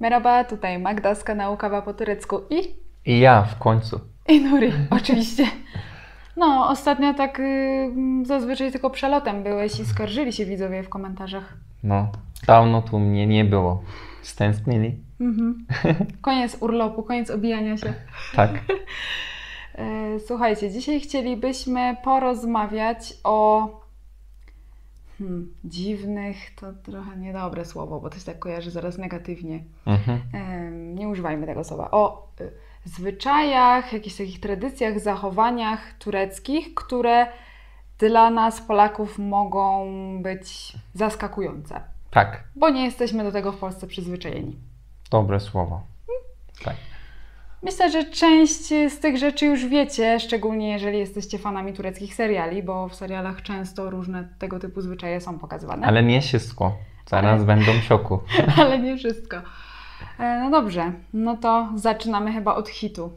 Merhaba, tutaj Magda z kanału Kawa po turecku I ja w końcu. i Nuri, oczywiście. No, ostatnio tak zazwyczaj tylko przelotem byłeś i skarżyli się widzowie w komentarzach. No, dawno tu mnie nie było. Stęsknili? Koniec urlopu, koniec obijania się. Tak. Słuchajcie, dzisiaj chcielibyśmy porozmawiać o dziwnych, to trochę niedobre słowo, bo to się tak kojarzy zaraz negatywnie. Nie używajmy tego słowa. O zwyczajach, jakichś takich tradycjach, zachowaniach tureckich, które dla nas, Polaków, mogą być zaskakujące. Tak. Bo nie jesteśmy do tego w Polsce przyzwyczajeni. Dobre słowo. Tak. Myślę, że część z tych rzeczy już wiecie, szczególnie jeżeli jesteście fanami tureckich seriali, bo w serialach często różne tego typu zwyczaje są pokazywane. Ale nie wszystko. Zaraz będą w szoku. Ale nie wszystko. No dobrze, no to zaczynamy chyba od hitu.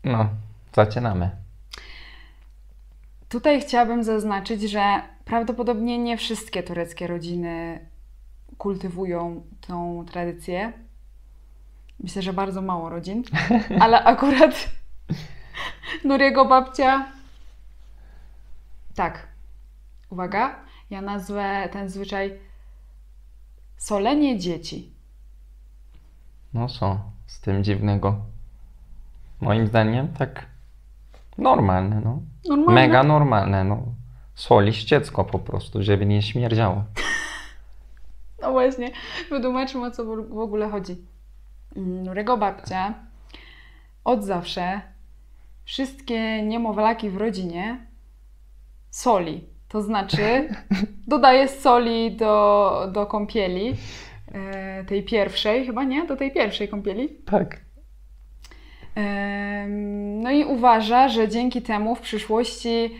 No, zaczynamy. Tutaj chciałabym zaznaczyć, że prawdopodobnie nie wszystkie tureckie rodziny kultywują tą tradycję. Myślę, że bardzo mało rodzin, ale akurat Nuriego babcia... Tak, uwaga, ja nazwę ten zwyczaj solenie dzieci. No co z tym dziwnego? Moim zdaniem tak normalne, no. Normalne? Mega normalne, no. Solisz dziecko po prostu, żeby nie śmierdziało. No właśnie, wytłumaczmy, o co w ogóle chodzi. Nuriego babcia od zawsze wszystkie niemowlaki w rodzinie soli. To znaczy dodaje soli do kąpieli, tej pierwszej, chyba nie? Do tej pierwszej kąpieli. Tak. No i uważa, że dzięki temu w przyszłości,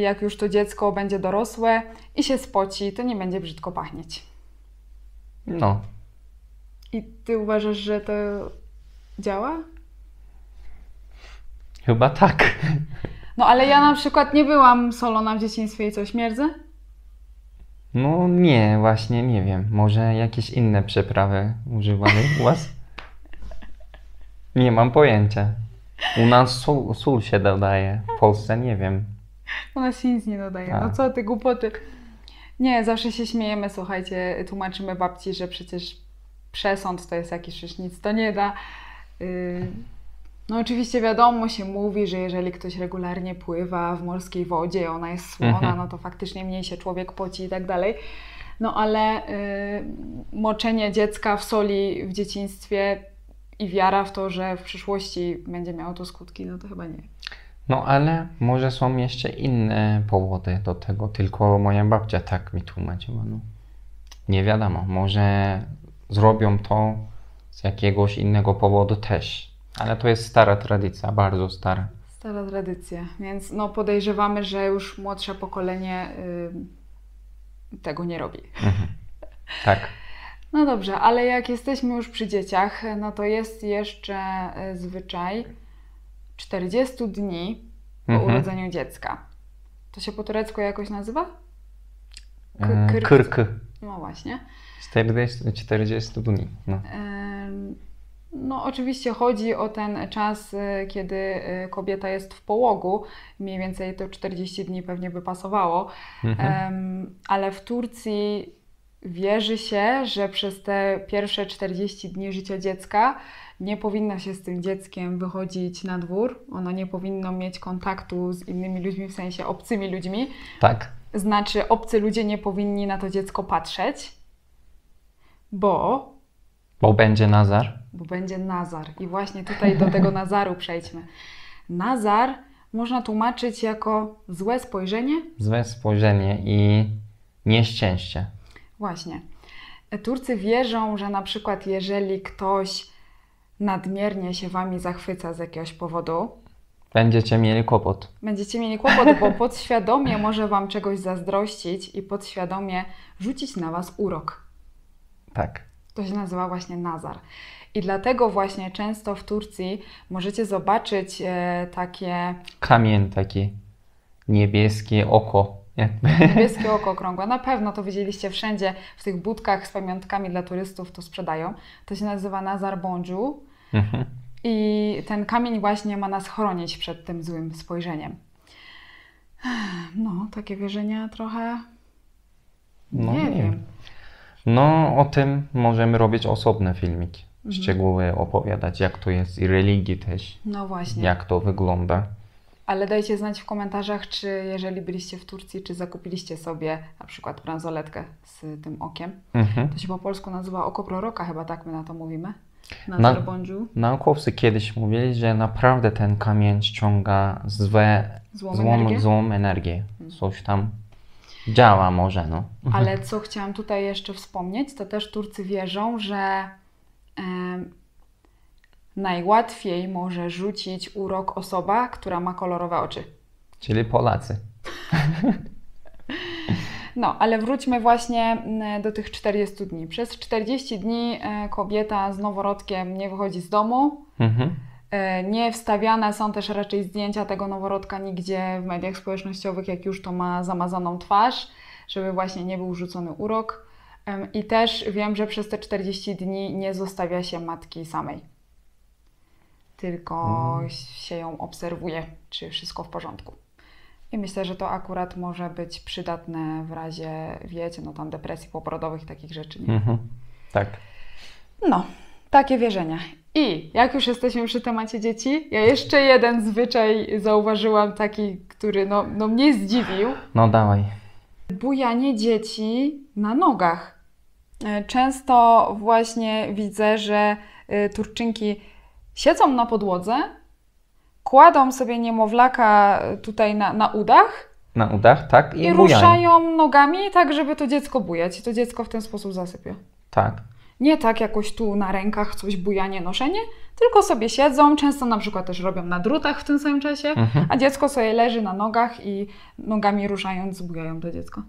jak już to dziecko będzie dorosłe i się spoci, to nie będzie brzydko pachnieć. No. I ty uważasz, że to działa? Chyba tak. No ale ja na przykład nie byłam solona w dzieciństwie i co, śmierdzę? No nie, właśnie nie wiem. Może jakieś inne przyprawy używamy u was? Nie mam pojęcia. U nas sól się dodaje. W Polsce nie wiem. U nas się nic nie dodaje. A. No co ty, głupoty. Nie, zawsze się śmiejemy, słuchajcie, tłumaczymy babci, że przecież przesąd to jest jakiś, już nic to nie da. No oczywiście wiadomo, się mówi, że jeżeli ktoś regularnie pływa w morskiej wodzie, ona jest słona, no to faktycznie mniej się człowiek poci i tak dalej. No ale moczenie dziecka w soli w dzieciństwie i wiara w to, że w przyszłości będzie miało to skutki, no to chyba nie. No ale może są jeszcze inne powody do tego, tylko moja babcia tak mi tłumaczyła. No. Nie wiadomo, może zrobią to z jakiegoś innego powodu też. Ale to jest stara tradycja, bardzo stara. Stara tradycja, więc no podejrzewamy, że już młodsze pokolenie tego nie robi. Tak. No dobrze, ale jak jesteśmy już przy dzieciach, no to jest jeszcze zwyczaj 40 dni po urodzeniu dziecka. To się po turecku jakoś nazywa? Kırk. No właśnie. 40 dni. No. No oczywiście chodzi o ten czas, kiedy kobieta jest w połogu. Mniej więcej to 40 dni pewnie by pasowało. Ale w Turcji wierzy się, że przez te pierwsze 40 dni życia dziecka nie powinno się z tym dzieckiem wychodzić na dwór. Ono nie powinno mieć kontaktu z innymi ludźmi, w sensie obcymi ludźmi. Tak. Znaczy obcy ludzie nie powinni na to dziecko patrzeć, bo będzie nazar. Bo będzie nazar. I właśnie tutaj do tego nazaru przejdźmy. Nazar można tłumaczyć jako złe spojrzenie. Złe spojrzenie i nieszczęście. Właśnie. Turcy wierzą, że na przykład jeżeli ktoś nadmiernie się wami zachwyca z jakiegoś powodu, będziecie mieli kłopot. Będziecie mieli kłopot, bo podświadomie może wam czegoś zazdrościć i podświadomie rzucić na was urok. Tak. To się nazywa właśnie nazar. I dlatego właśnie często w Turcji możecie zobaczyć takie... Kamień taki, niebieskie oko. jakby. Niebieskie oko okrągłe. Na pewno to widzieliście wszędzie w tych budkach z pamiątkami dla turystów, to sprzedają. To się nazywa Nazar Bonju. I ten kamień właśnie ma nas chronić przed tym złym spojrzeniem. No, takie wierzenia trochę... No, nie wiem. No, o tym możemy robić osobne filmiki. Szczegóły opowiadać, jak to jest i religii też. No właśnie. Jak to wygląda. Ale dajcie znać w komentarzach, czy jeżeli byliście w Turcji, czy zakupiliście sobie na przykład bransoletkę z tym okiem. To się po polsku nazywa oko proroka, chyba tak my na to mówimy. Nazar Bonju. Naukowcy kiedyś mówili, że naprawdę ten kamień ściąga złą energię. Coś tam działa może, no. Ale co chciałam tutaj jeszcze wspomnieć, to też Turcy wierzą, że najłatwiej może rzucić urok osoba, która ma kolorowe oczy. Czyli Polacy. No, ale wróćmy właśnie do tych 40 dni. Przez 40 dni kobieta z noworodkiem nie wychodzi z domu. Nie wstawiane są też raczej zdjęcia tego noworodka nigdzie w mediach społecznościowych, jak już to ma zamazaną twarz, żeby właśnie nie był rzucony urok. I też wiem, że przez te 40 dni nie zostawia się matki samej. Tylko się ją obserwuje, czy wszystko w porządku. I myślę, że to akurat może być przydatne w razie, wiecie, no tam depresji poporodowych i takich rzeczy, nie? Tak. No, takie wierzenia. I jak już jesteśmy przy temacie dzieci, ja jeszcze jeden zwyczaj zauważyłam, taki, który no mnie zdziwił. No dawaj. Bujanie dzieci na nogach. Często właśnie widzę, że Turczynki siedzą na podłodze, kładą sobie niemowlaka tutaj na udach. Na udach, tak. I ruszają nogami tak, żeby to dziecko bujać. I to dziecko w ten sposób zasypia. Tak. Nie tak jakoś tu na rękach coś bujanie, noszenie, tylko sobie siedzą, często na przykład też robią na drutach w tym samym czasie, a dziecko sobie leży na nogach i nogami ruszając bujają to dziecko.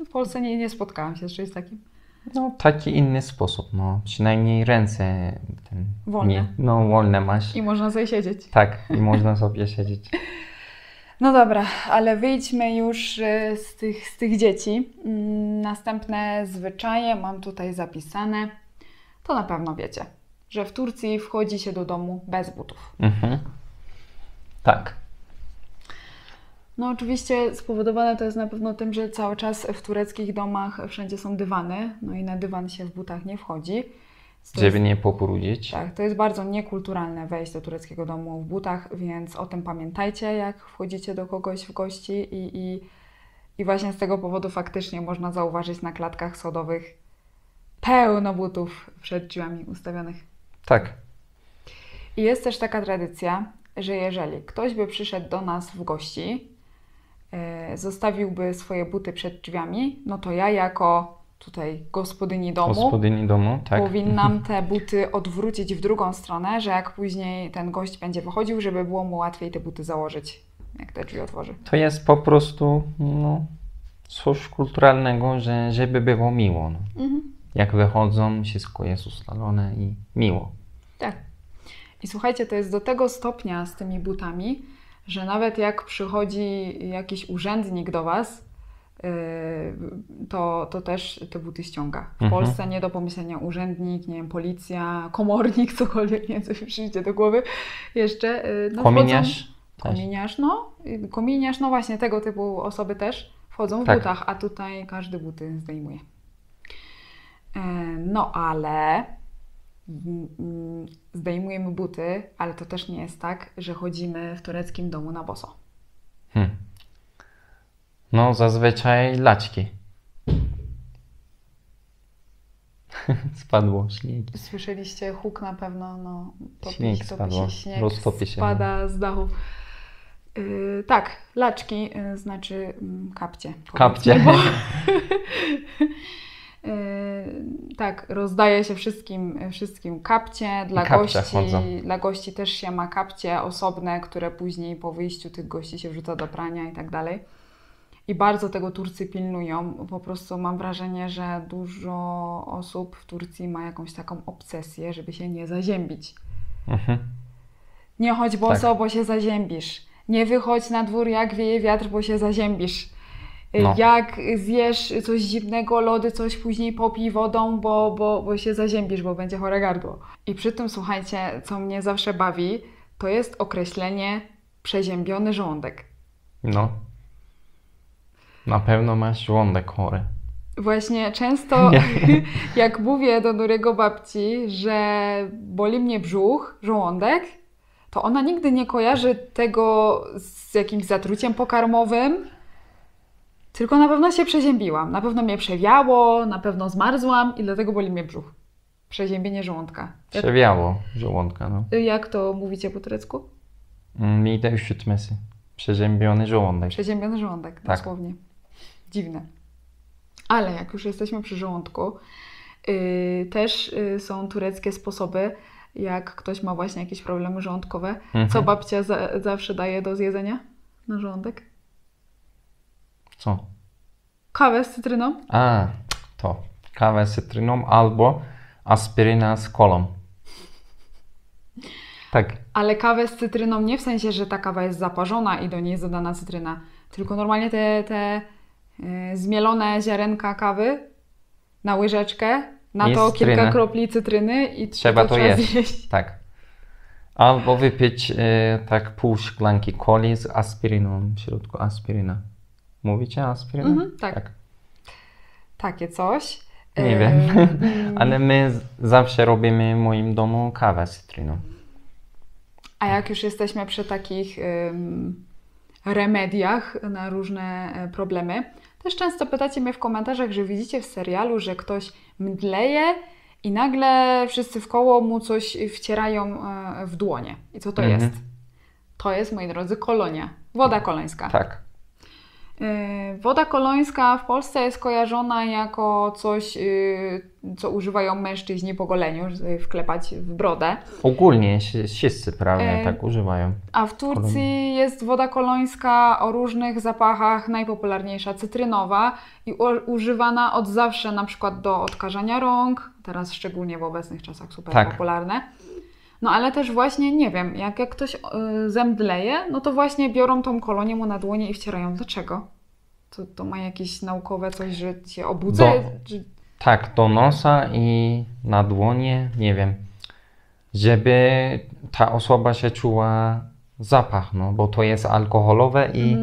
W Polsce nie spotkałam się z czymś takim. No taki inny sposób, no przynajmniej ręce wolne. Wolne masz. I można sobie siedzieć. Tak, i można sobie siedzieć. No dobra, ale wyjdźmy już z tych dzieci. Następne zwyczaje mam tutaj zapisane. To na pewno wiecie, że w Turcji wchodzi się do domu bez butów. Tak. No oczywiście spowodowane to jest na pewno tym, że cały czas w tureckich domach wszędzie są dywany, no i na dywan się w butach nie wchodzi. Żeby nie pobrudzić. Tak, to jest bardzo niekulturalne wejść do tureckiego domu w butach, więc o tym pamiętajcie, jak wchodzicie do kogoś w gości i właśnie z tego powodu faktycznie można zauważyć na klatkach schodowych pełno butów przed drzwiami ustawionych. Tak. I jest też taka tradycja, że jeżeli ktoś by przyszedł do nas w gości, zostawiłby swoje buty przed drzwiami, no to ja jako tutaj gospodyni domu, tak. Powinnam te buty odwrócić w drugą stronę, że jak później ten gość będzie wychodził, żeby było mu łatwiej te buty założyć, jak te drzwi otworzy. To jest po prostu coś kulturalnego, żeby było miło. No. Jak wychodzą, wszystko jest ustalone i miło. Tak. I słuchajcie, to jest do tego stopnia z tymi butami, że nawet jak przychodzi jakiś urzędnik do Was, to też te buty ściąga. W Polsce nie do pomyślenia urzędnik, nie wiem, policja, komornik, cokolwiek, nie wiem, co mi przyjdzie do głowy jeszcze. Kominiarz? Kominiarz, no właśnie, tego typu osoby też wchodzą w butach, a tutaj każdy buty zdejmuje. No ale zdejmujemy buty, ale to też nie jest tak, że chodzimy w tureckim domu na boso. No zazwyczaj laczki. Spadło śnieg. Słyszeliście huk na pewno, śnieg spadło, roztopi się. Spada z dachu. Tak, laczki znaczy kapcie. Kapcie. Tak, rozdaje się wszystkim kapcie. Dla gości też się ma kapcie osobne, które później po wyjściu tych gości się wrzuca do prania i tak dalej. I bardzo tego Turcy pilnują. Po prostu mam wrażenie, że dużo osób w Turcji ma jakąś taką obsesję, żeby się nie zaziębić. Nie chodź boso, bo się zaziębisz. Nie wychodź na dwór, jak wieje wiatr, bo się zaziębisz. No. Jak zjesz coś zimnego, lody, coś później popij wodą, bo się zaziębisz, bo będzie chore gardło. I przy tym, słuchajcie, co mnie zawsze bawi, to jest określenie przeziębiony żołądek. No. Na pewno masz żołądek chory. Właśnie często jak mówię do Nuriego babci, że boli mnie brzuch, żołądek, to ona nigdy nie kojarzy tego z jakimś zatruciem pokarmowym, tylko na pewno się przeziębiłam, na pewno mnie przewiało, na pewno zmarzłam i dlatego boli mnie brzuch. Przeziębienie żołądka. Przewiało żołądka, no. Jak to mówicie po turecku? Mide üşütmesi. Przeziębiony żołądek. Przeziębiony żołądek, Tak. dosłownie. Dziwne. Ale jak już jesteśmy przy żołądku, też są tureckie sposoby, jak ktoś ma właśnie jakieś problemy żołądkowe. Co babcia zawsze daje do zjedzenia na żołądek? Co? Kawę z cytryną. A, to. Kawę z cytryną albo aspiryna z kolą. Tak. Ale kawę z cytryną nie w sensie, że ta kawa jest zaparzona i do niej jest dodana cytryna, tylko normalnie te zmielone ziarenka kawy na łyżeczkę, na I to cytrynę. kilka kropli cytryny i Trzeba to jeść. zjeść. Tak. Albo wypić tak pół szklanki coli z aspiryną w środku. Aspiryna. Mówicie aspiryna? Tak. Takie coś. Nie wiem. Ale my zawsze robimy w moim domu kawę z cytryną. A jak już jesteśmy przy takich remediach na różne problemy, też często pytacie mnie w komentarzach, że widzicie w serialu, że ktoś mdleje i nagle wszyscy w koło mu coś wcierają w dłonie. I co to jest? To jest, moi drodzy, kolonia. Woda kolońska. Tak. Woda kolońska w Polsce jest kojarzona jako coś, co używają mężczyźni po goleniu, żeby sobie wklepać w brodę. Ogólnie wszyscy prawie tak używają. A w Turcji jest woda kolońska o różnych zapachach, najpopularniejsza cytrynowa i używana od zawsze na przykład do odkażania rąk, teraz szczególnie w obecnych czasach super popularne. No ale też właśnie, nie wiem, jak ktoś zemdleje, no to właśnie biorą tą kolonię mu na dłonie i wcierają. Dlaczego? To ma jakieś naukowe coś, że się obudza? Tak, do nosa i na dłonie, nie wiem, żeby ta osoba się czuła zapach, no bo to jest alkoholowe i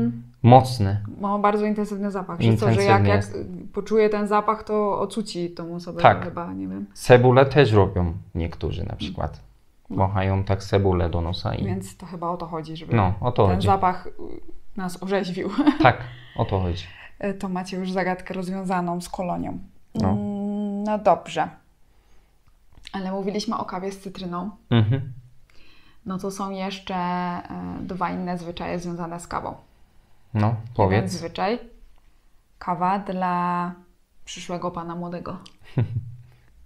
mocny. Ma bardzo intensywny zapach, że co, że jak poczuje ten zapach, to ocuci tą osobę chyba, nie wiem. Cebulę też robią niektórzy na przykład. Wąchają tak cebulę do nosa. Więc to chyba o to chodzi, żeby ten zapach nas orzeźwił. Tak, o to chodzi. To macie już zagadkę rozwiązaną z kolonią. No dobrze. Ale mówiliśmy o kawie z cytryną. No to są jeszcze dwa inne zwyczaje związane z kawą. No, powiedz. Jeden zwyczaj. Kawa dla przyszłego pana młodego.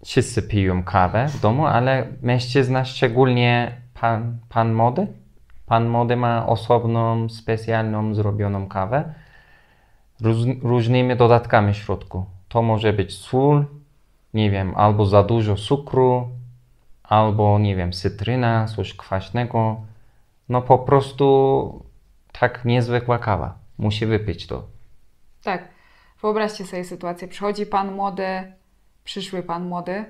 Wszyscy piją kawę w domu, ale mężczyzna, szczególnie pan młody. Pan młody ma osobną, specjalną, zrobioną kawę różnymi dodatkami w środku. To może być sól, nie wiem, albo za dużo cukru, albo, nie wiem, cytryna, coś kwaśnego. No po prostu tak niezwykła kawa. Musi wypić to. Tak. Wyobraźcie sobie sytuację. Przychodzi pan młody, przyszły pan młody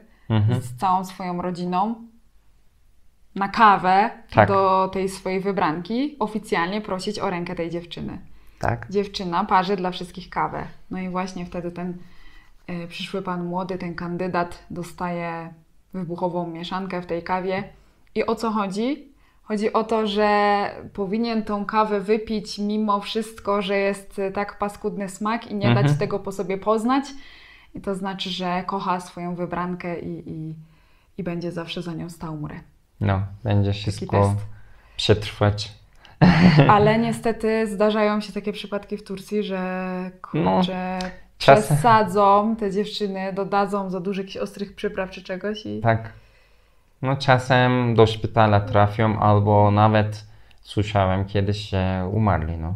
z całą swoją rodziną na kawę do tej swojej wybranki, oficjalnie prosić o rękę tej dziewczyny. Tak. Dziewczyna parzy dla wszystkich kawę. No i właśnie wtedy ten przyszły pan młody, ten kandydat dostaje wybuchową mieszankę w tej kawie. I o co chodzi? Chodzi o to, że powinien tą kawę wypić mimo wszystko, że jest tak paskudny smak i nie dać tego po sobie poznać. I to znaczy, że kocha swoją wybrankę i będzie zawsze za nią stał murę. No, będzie wszystko przetrwać. Ale niestety zdarzają się takie przypadki w Turcji, że kurczę, przesadzą te dziewczyny, dodadzą za dużo jakichś ostrych przypraw czy czegoś. Tak. No czasem do szpitala trafią albo nawet słyszałem kiedyś, że umarli, no.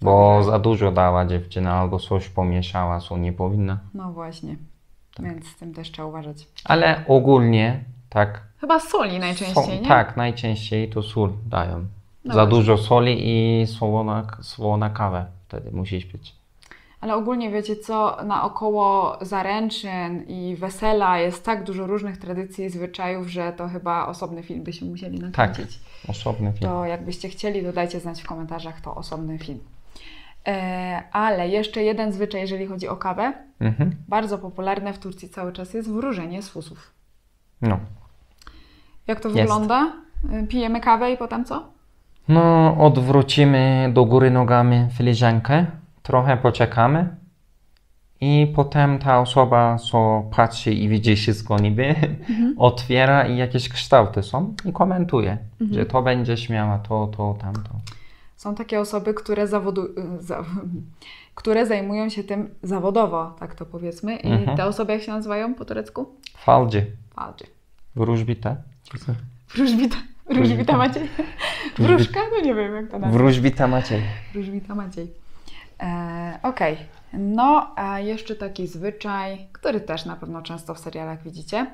Bo za dużo dała dziewczyna albo coś pomieszała, co nie powinna. No właśnie, więc z tym też trzeba uważać. Ale ogólnie tak. Chyba soli najczęściej, nie? Tak, najczęściej to sól dają. No za dużo soli i słona kawę wtedy musisz pić. Ale ogólnie wiecie co, naokoło zaręczyn i wesela jest tak dużo różnych tradycji i zwyczajów, że to chyba osobny film byśmy musieli nakręcić. Tak, osobny film. To jakbyście chcieli, to dajcie znać w komentarzach, to osobny film. Ale jeszcze jeden zwyczaj, jeżeli chodzi o kawę. Bardzo popularne w Turcji cały czas jest wróżenie z fusów. No. Jak to wygląda? Pijemy kawę i potem co? No, odwrócimy do góry nogami filiżankę, trochę poczekamy i potem ta osoba, co patrzy i widzi wszystko niby, otwiera i jakieś kształty są i komentuje, że to będziesz miała to, tamto. Są takie osoby, które zajmują się tym zawodowo, tak to powiedzmy. I te osoby jak się nazywają po turecku? Falcı. Falcı. Wróżbita. Wróżbita. Wróżbita Maciej? Wróżka? No nie wiem jak to nazwać. Wróżbita Maciej. Wróżbita Maciej. Okej. No, a jeszcze taki zwyczaj, który też na pewno często w serialach widzicie.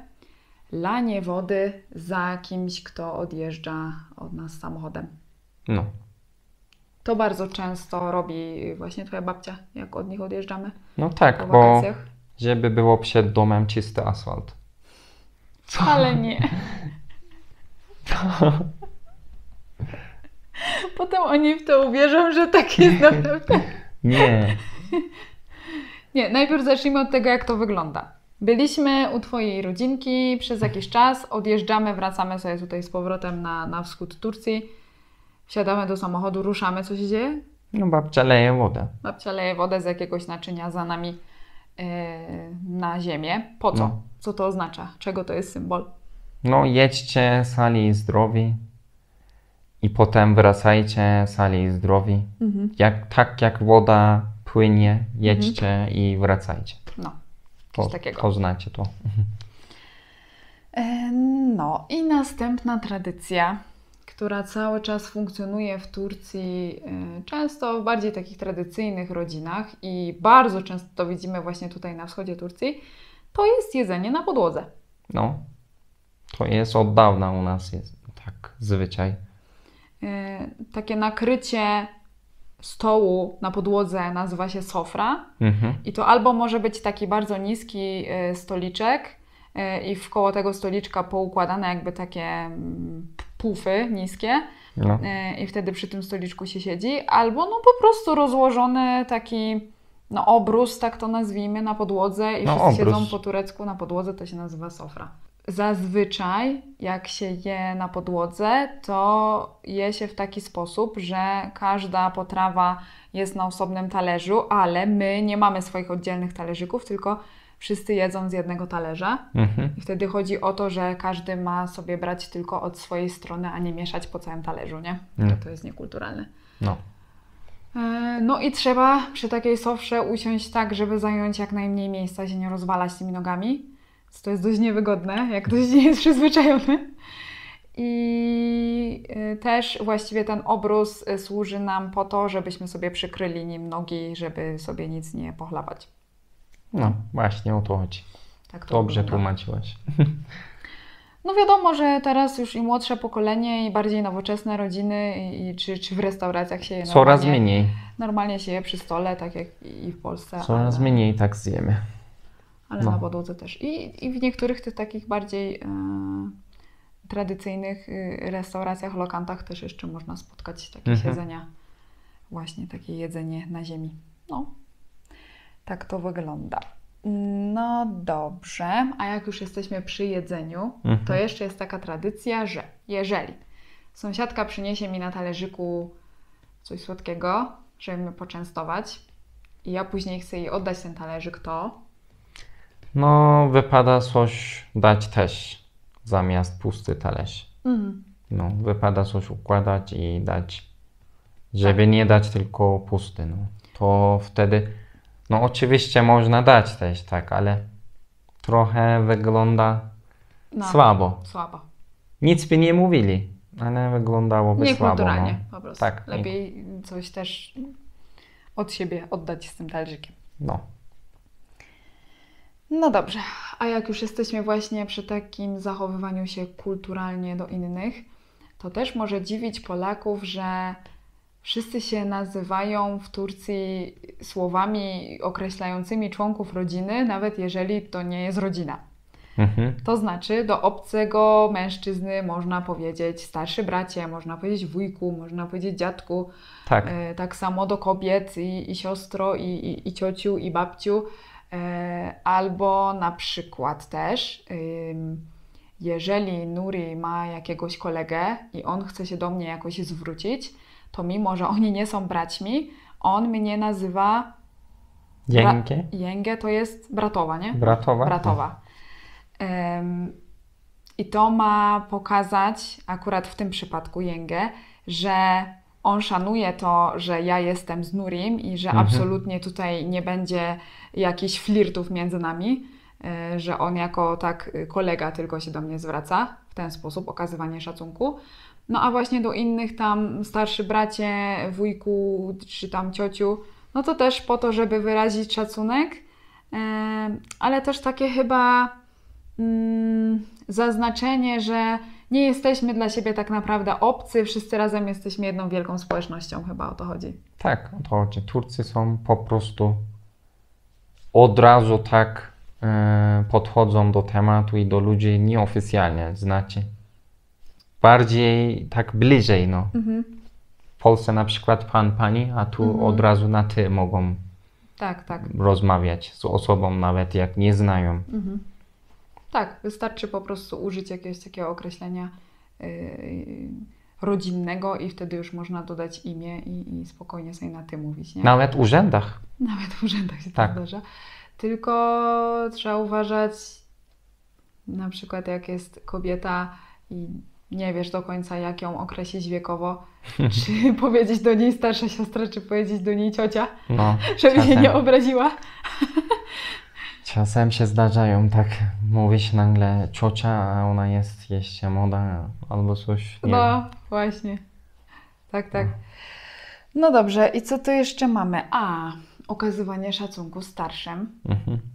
Lanie wody za kimś, kto odjeżdża od nas samochodem. No. To bardzo często robi właśnie twoja babcia, jak od nich odjeżdżamy. No tak, po bo wakacjach. żeby było przed domem czysty asfalt. Ale nie. Potem oni w to uwierzą, że tak jest naprawdę. Nie. Nie, najpierw zacznijmy od tego, jak to wygląda. Byliśmy u twojej rodzinki przez jakiś czas, odjeżdżamy, wracamy sobie tutaj z powrotem na wschód Turcji. Wsiadamy do samochodu, ruszamy, co się dzieje? No babcia leje wodę. Babcia leje wodę z jakiegoś naczynia za nami na ziemię. Po co? No. Co to oznacza? Czego to jest symbol? No jedźcie sali zdrowi i potem wracajcie sali zdrowi. Tak jak woda płynie, jedźcie i wracajcie. No, coś takiego. Poznacie to. No i następna tradycja, która cały czas funkcjonuje w Turcji, często w bardziej takich tradycyjnych rodzinach i bardzo często to widzimy właśnie tutaj na wschodzie Turcji, to jest jedzenie na podłodze. No, to jest od dawna u nas jest tak zwyczaj. Takie nakrycie stołu na podłodze nazywa się sofra i to albo może być taki bardzo niski stoliczek i wkoło tego stoliczka poukładane jakby takie pufy niskie i wtedy przy tym stoliczku się siedzi, albo no po prostu rozłożony taki obrus, tak to nazwijmy, na podłodze i wszyscy siedzą po turecku na podłodze, to się nazywa sofra. Zazwyczaj jak się je na podłodze, to je się w taki sposób, że każda potrawa jest na osobnym talerzu, ale my nie mamy swoich oddzielnych talerzyków, tylko wszyscy jedzą z jednego talerza. I wtedy chodzi o to, że każdy ma sobie brać tylko od swojej strony, a nie mieszać po całym talerzu, nie? To jest niekulturalne. No. No i trzeba przy takiej sofrze usiąść tak, żeby zająć jak najmniej miejsca, się nie rozwalać tymi nogami. To jest dość niewygodne, jak ktoś nie jest przyzwyczajony. I też właściwie ten obrus służy nam po to, żebyśmy sobie przykryli nim nogi, żeby sobie nic nie pochlapać. No, właśnie o to chodzi. Tak to dobrze wygląda. tłumaczyłaś. No wiadomo, że teraz już i młodsze pokolenie i bardziej nowoczesne rodziny czy w restauracjach się je Coraz mniej. Normalnie się je przy stole, tak jak i w Polsce. Coraz mniej tak zjemy. Ale na podłodze też. I w niektórych tych takich bardziej tradycyjnych restauracjach, lokantach też jeszcze można spotkać takie siedzenia. Właśnie takie jedzenie na ziemi. No, tak to wygląda. No dobrze, a jak już jesteśmy przy jedzeniu, to jeszcze jest taka tradycja, że jeżeli sąsiadka przyniesie mi na talerzyku coś słodkiego, żeby mnie poczęstować i ja później chcę jej oddać ten talerzyk, to... No, wypada coś dać też zamiast pusty talerz. No, wypada coś układać i dać, żeby nie dać tylko pusty. No. To wtedy, no oczywiście można dać też, tak, ale trochę wygląda słabo. Nic by nie mówili, ale wyglądałoby słabo. Niekulturalnie no. po prostu. Tak, lepiej coś też od siebie oddać z tym talerzykiem. No. No dobrze, a jak już jesteśmy właśnie przy takim zachowywaniu się kulturalnie do innych, to też może dziwić Polaków, że Wszyscy się nazywają w Turcji słowami określającymi członków rodziny, nawet jeżeli to nie jest rodzina. To znaczy do obcego mężczyzny można powiedzieć starszy bracie, można powiedzieć wujku, można powiedzieć dziadku. Tak. Tak samo do kobiet i siostro, i ciociu, i babciu. Albo na przykład też, jeżeli Nuri ma jakiegoś kolegę i on chce się do mnie jakoś zwrócić, to mimo, że oni nie są braćmi, on mnie nazywa... Jęgę? Jęgę to jest bratowa, nie? Bratowa? Bratowa. I to ma pokazać, akurat w tym przypadku Jęgę, że on szanuje to, że ja jestem z Nurim i że absolutnie tutaj nie będzie jakichś flirtów między nami, że on jako tak kolega tylko się do mnie zwraca, w ten sposób okazywanie szacunku. No a właśnie do innych tam starszy bracie, wujku czy tam ciociu, no to też po to, żeby wyrazić szacunek, ale też takie chyba zaznaczenie, że nie jesteśmy dla siebie tak naprawdę obcy, wszyscy razem jesteśmy jedną wielką społecznością, chyba o to chodzi. Tak, o to chodzi. Turcy są po prostu od razu tak podchodzą do tematu i do ludzi nieoficjalnie, znaczy bardziej tak bliżej, no. W Polsce na przykład pan, pani, a tu od razu na ty mogą tak rozmawiać z osobą, nawet jak nie znają. Tak, wystarczy po prostu użyć jakiegoś takiego określenia rodzinnego i wtedy już można dodać imię i spokojnie sobie na ty mówić, nie? Nawet w urzędach. Nawet w urzędach się tak to zdarza. Tylko trzeba uważać, na przykład jak jest kobieta i nie wiesz do końca, jak ją określić wiekowo, czy powiedzieć do niej starsza siostra, czy powiedzieć do niej ciocia, żeby się nie obraziła. Czasem się zdarzają, tak mówisz nagle ciocia, a ona jest jeszcze młoda albo coś. Nie wiem. Właśnie. Tak. No dobrze, i co tu jeszcze mamy? Okazywanie szacunku starszym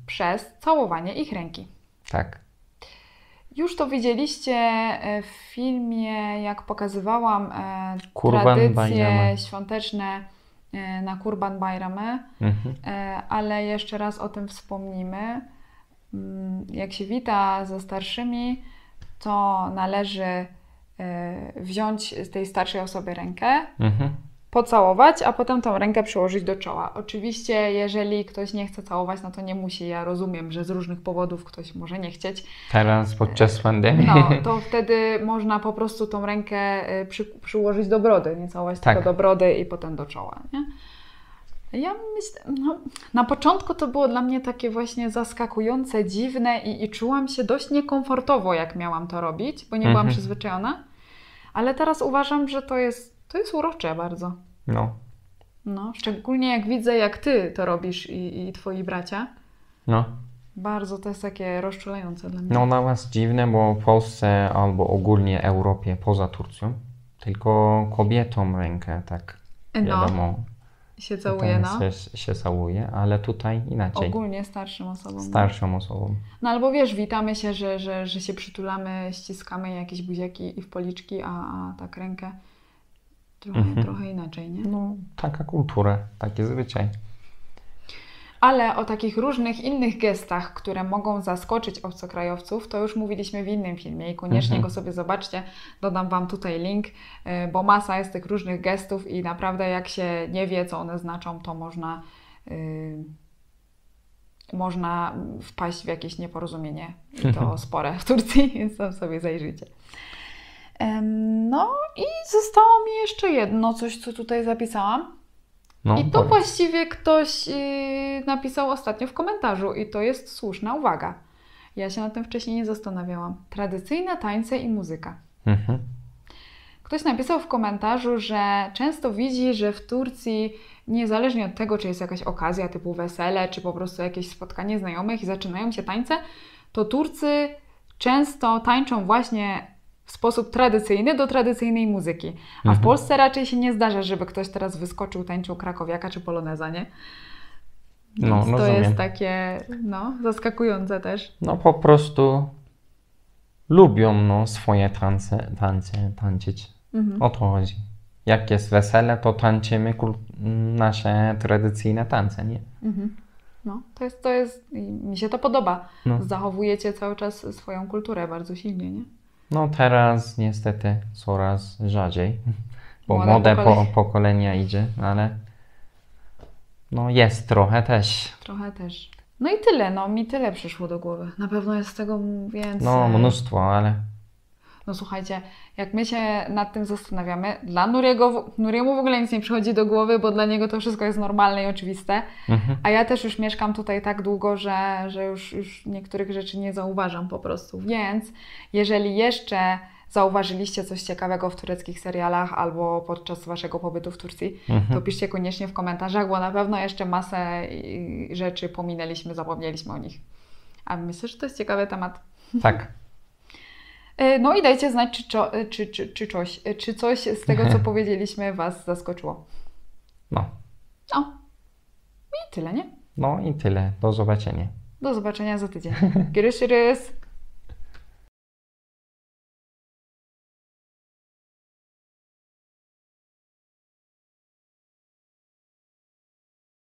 przez całowanie ich ręki. Tak. Już to widzieliście w filmie, jak pokazywałam Kurban tradycje Bayramı. świąteczne na Kurban Bayramı, ale jeszcze raz o tym wspomnimy. Jak się wita ze starszymi, to należy wziąć z tej starszej osoby rękę, pocałować, a potem tą rękę przyłożyć do czoła. Oczywiście, jeżeli ktoś nie chce całować, no to nie musi. Ja rozumiem, że z różnych powodów ktoś może nie chcieć. Teraz podczas pandemii. No, to wtedy można po prostu tą rękę przyłożyć do brody, nie całować tylko do brody i potem do czoła, nie? Ja myślę, na początku to było dla mnie takie właśnie zaskakujące, dziwne i czułam się dość niekomfortowo, jak miałam to robić, bo nie byłam przyzwyczajona. Ale teraz uważam, że to jest urocze bardzo. No, szczególnie jak widzę, jak ty to robisz i twoi bracia. Bardzo to jest takie rozczulające dla mnie. No dla was dziwne, bo w Polsce albo ogólnie Europie, poza Turcją, tylko kobietom rękę tak wiadomo. Się całuje, się całuje, ale tutaj inaczej. Ogólnie starszym osobom. Starszą osobą. No albo wiesz, witamy się, że się przytulamy, ściskamy jakieś buziaki i w policzki, a tak rękę trochę inaczej, nie? No, taka kultura, taki zwyczaj. Ale o takich różnych innych gestach, które mogą zaskoczyć obcokrajowców, to już mówiliśmy w innym filmie i koniecznie go sobie zobaczcie. Dodam Wam tutaj link, bo masa jest tych różnych gestów i naprawdę jak się nie wie, co one znaczą, to można wpaść w jakieś nieporozumienie i to spore w Turcji, więc tam sobie zajrzyjcie. No i zostało mi jeszcze jedno, coś co tutaj zapisałam. I to właściwie ktoś napisał ostatnio w komentarzu i to jest słuszna uwaga. Ja się nad tym wcześniej nie zastanawiałam. Tradycyjne tańce i muzyka. Ktoś napisał w komentarzu, że często widzi, że w Turcji, niezależnie od tego, czy jest jakaś okazja typu wesele, czy po prostu jakieś spotkanie znajomych i zaczynają się tańce, to Turcy często tańczą właśnie w sposób tradycyjny do tradycyjnej muzyki. A w Polsce raczej się nie zdarza, żeby ktoś teraz wyskoczył, tańczył krakowiaka czy poloneza, nie? Więc to jest takie, zaskakujące też. No po prostu lubią swoje tańce tańczyć. O to chodzi. jak jest wesele, to tańczymy nasze tradycyjne tańce, nie? No, to jest, i mi się to podoba. No. Zachowujecie cały czas swoją kulturę bardzo silnie, nie? No teraz niestety coraz rzadziej, bo Młode młode pokolenia idzie, ale no jest trochę też. Trochę też. No i tyle, no mi tyle przyszło do głowy. Na pewno jest tego więcej. No mnóstwo, ale No słuchajcie, jak my się nad tym zastanawiamy, dla Nuriemu w ogóle nic nie przychodzi do głowy, bo dla niego to wszystko jest normalne i oczywiste. A ja też już mieszkam tutaj tak długo, że już niektórych rzeczy nie zauważam po prostu. Więc jeżeli jeszcze zauważyliście coś ciekawego w tureckich serialach albo podczas Waszego pobytu w Turcji, to piszcie koniecznie w komentarzach, bo na pewno jeszcze masę rzeczy pominęliśmy, zapomnieliśmy o nich. A myślę, że to jest ciekawy temat. tak. No i dajcie znać, czy coś z tego, co powiedzieliśmy, Was zaskoczyło. No. O, i tyle, nie? No i tyle. Do zobaczenia. Do zobaczenia za tydzień. Görüşürüz.